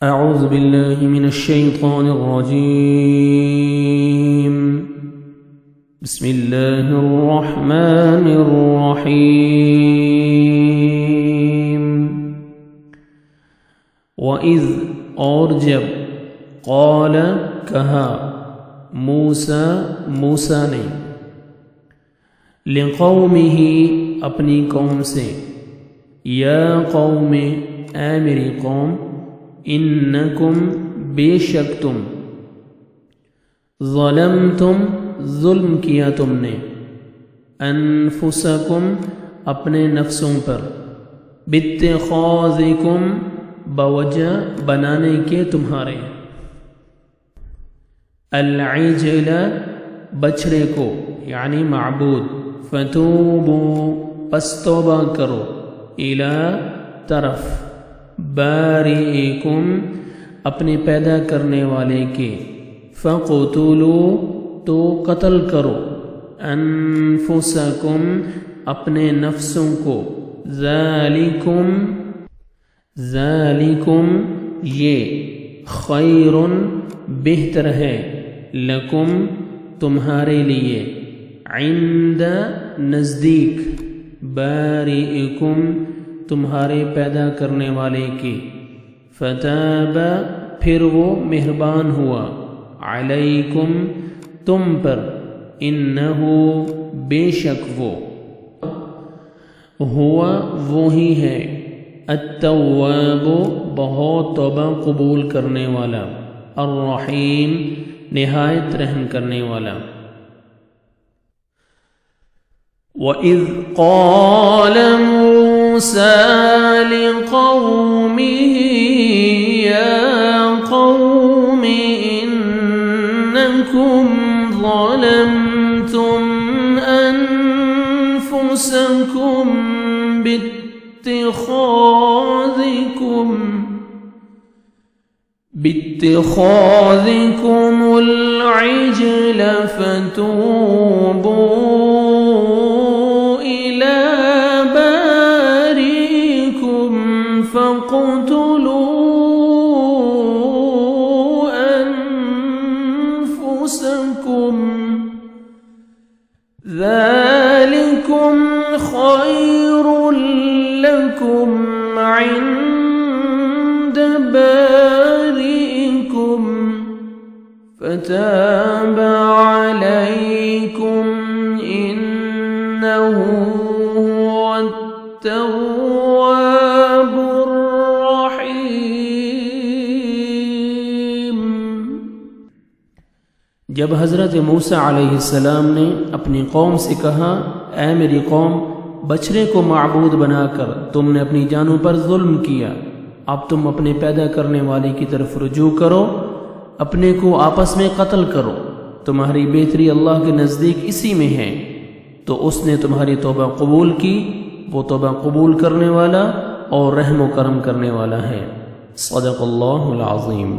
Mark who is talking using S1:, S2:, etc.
S1: أعوذ بالله من الشيطان الرجيم. بسم الله الرحمن الرحيم. وَإِذْ اور جب قال کہا موسیٰ نے لقومہ اپنی قوم سے یا قوم اے میری قوم انکم بے شک تم ظلمتم ظلم کیا تم نے انفسکم اپنے نفسوں پر باتخاذکم بوجہ بنانے کے تمہارے العجل بچڑے کو یعنی معبود فتوبو پس توبہ کرو الی طرف بارئکم اپنے پیدا کرنے والے کے فقتلوا تو قتل کرو انفسکم اپنے نفسوں کو ذالکم یہ خیر بہتر ہے لکم تمہارے لیے عند نزدیک بارئکم تمہارے پیدا کرنے والے کی فتاب پھر وہ مہربان ہوا علیکم تم پر انہو بے شک وہ ہوا وہی ہے التواب بہت توبہ قبول کرنے والا الرحیم نہایت رحم کرنے والا. وَإِذْ قَالَ مُوسَى لِقَوْمِهِ يَا قَوْمِ إِنَّكُمْ ظَلَمْتُمْ أَنفُسَكُمْ باتخاذكم العجل فتوبوا إلى بارئكم فاقتلوا أنفسكم ذلكم خير لكم عند بارئكم فتاب عليكم إنه هو التواب الرحيم. جب حضرت موسیٰ علیہ السلام نے اپنی قوم سے کہا اے میری قوم بچڑے کو معبود بنا کر تم نے اپنی جانوں پر ظلم کیا، اب تم اپنے پیدا کرنے والے کی طرف رجوع کرو، اپنے کو آپس میں قتل کرو، تمہاری بہتری اللہ کے نزدیک اسی میں ہے. تو اس نے تمہاری توبہ قبول کی، وہ توبہ قبول کرنے والا اور رحم و کرم کرنے والا ہے. صدق اللہ العظیم.